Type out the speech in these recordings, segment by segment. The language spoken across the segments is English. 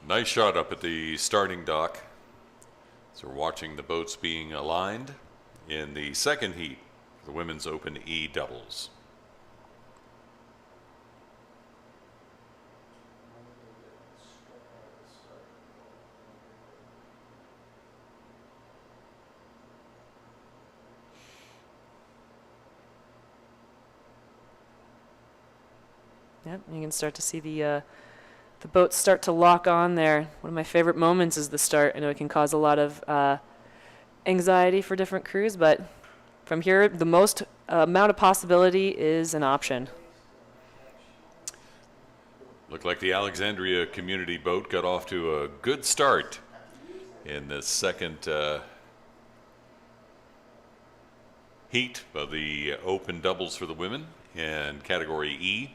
Nice shot up at the starting dock. So we're watching the boats being aligned in the second heat, the Women's Open E doubles. Yep, you can start to see the boats start to lock on there. One of my favorite moments is the start. I know it can cause a lot of anxiety for different crews, but from here, the most amount of possibility is an option. Looked like the Alexandria community boat got off to a good start in the second heat of the open doubles for the women in category E.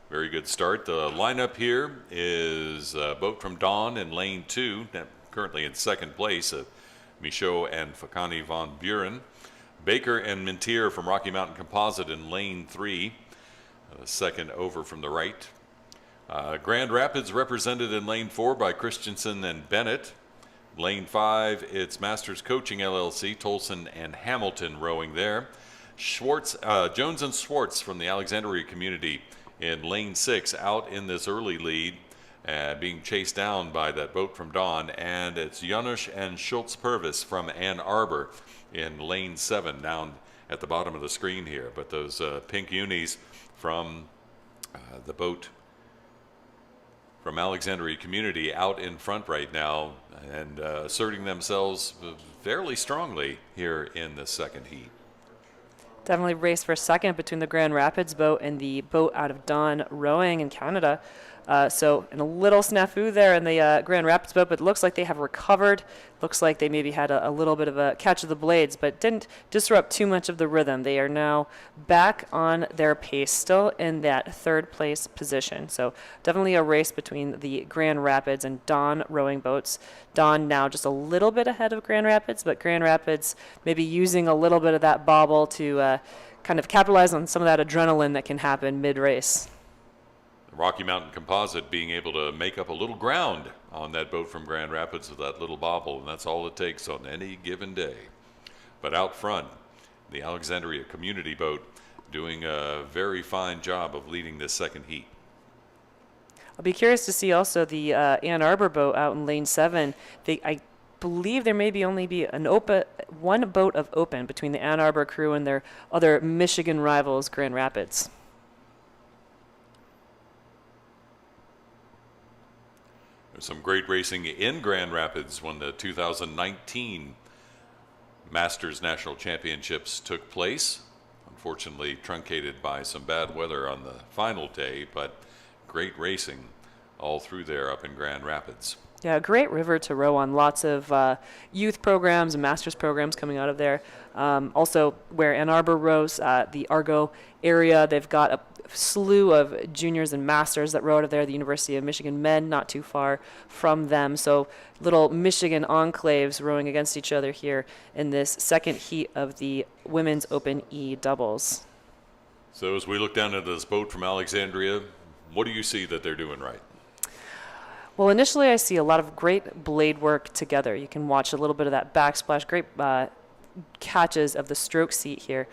Very good start. The lineup here is a boat from Dawn in lane 2, currently in second place, Michaud and Fakani von Buren. Baker and Mintier from Rocky Mountain Composite in lane 3, second over from the right. Grand Rapids represented in lane 4 by Christensen and Bennett. Lane 5, it's Masters Coaching LLC, Tolson and Hamilton rowing there. Jones and Schwartz from the Alexandria community in lane 6, out in this early lead, being chased down by that boat from Dawn. And it's Janusz and Schultz Purvis from Ann Arbor in lane 7, down at the bottom of the screen here. But those pink unis from the boat from Alexandria community out in front right now and asserting themselves fairly strongly here in the second heat. Definitely race for second between the Grand Rapids boat and the boat out of Dawn rowing in Canada. So in a little snafu there in the Grand Rapids boat, but it looks like they have recovered. Looks like they maybe had a little bit of a catch of the blades, but didn't disrupt too much of the rhythm. They are now back on their pace, still in that third place position. So definitely a race between the Grand Rapids and Dawn rowing boats. Dawn now just a little bit ahead of Grand Rapids, but Grand Rapids maybe using a little bit of that bobble to kind of capitalize on some of that adrenaline that can happen mid-race. Rocky Mountain Composite being able to make up a little ground on that boat from Grand Rapids with that little bobble, and that's all it takes on any given day. But out front, the Alexandria community boat doing a very fine job of leading this second heat. I'll be curious to see also the Ann Arbor boat out in lane 7. I believe there may only be one boat of open between the Ann Arbor crew and their other Michigan rivals, Grand Rapids. There's some great racing in Grand Rapids when the 2019 Masters National Championships took place. Unfortunately truncated by some bad weather on the final day, but great racing all through there up in Grand Rapids. Yeah, a great river to row on. Lots of youth programs and masters programs coming out of there. Also, where Ann Arbor rows, the Argo area, they've got a slew of juniors and masters that row out of there. The University of Michigan men not too far from them. So little Michigan enclaves rowing against each other here in this second heat of the Women's Open E doubles. So as we look down at this boat from Alexandria, what do you see that they're doing right? Well, initially I see a lot of great blade work together. You can watch a little bit of that backsplash, great catches of the stroke seat here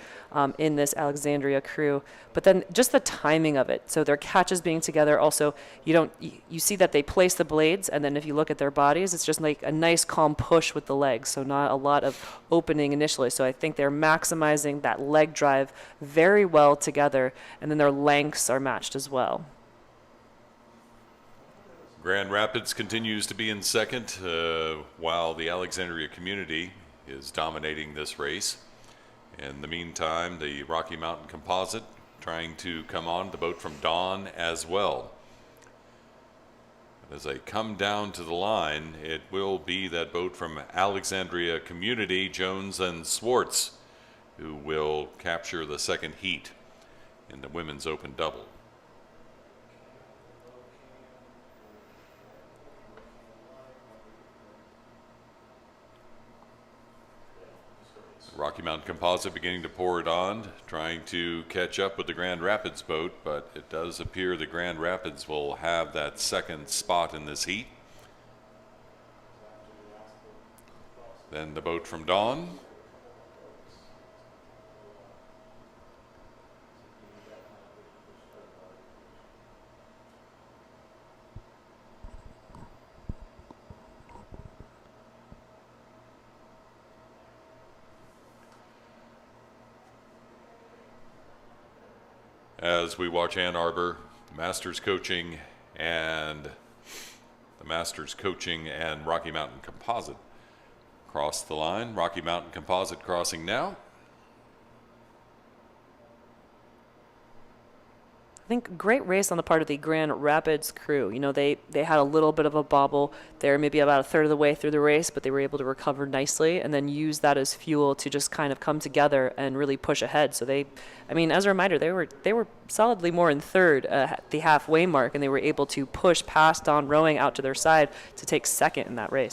in this Alexandria crew. But then just the timing of it. So their catches being together. Also, you see that they place the blades, and then if you look at their bodies, it's just like a nice calm push with the legs. So not a lot of opening initially. So I think they're maximizing that leg drive very well together, and then their lengths are matched as well. Grand Rapids continues to be in second, while the Alexandria community is dominating this race. In the meantime, the Rocky Mountain Composite trying to come on the boat from Dawn as well. As they come down to the line, it will be that boat from Alexandria community, Jones and Schwartz, who will capture the second heat in the women's open double. Rocky Mountain Composite beginning to pour it on, trying to catch up with the Grand Rapids boat, but it does appear the Grand Rapids will have that second spot in this heat. Then the boat from Dawn. As we watch Ann Arbor, Masters Coaching and Rocky Mountain Composite cross the line. Rocky Mountain Composite crossing now. I think great race on the part of the Grand Rapids crew. You know, they had a little bit of a bobble there, maybe about a third of the way through the race, but they were able to recover nicely and then use that as fuel to just kind of come together and really push ahead. So as a reminder, they were solidly more in third at the halfway mark, and they were able to push past Dawn Rowing out to their side to take second in that race.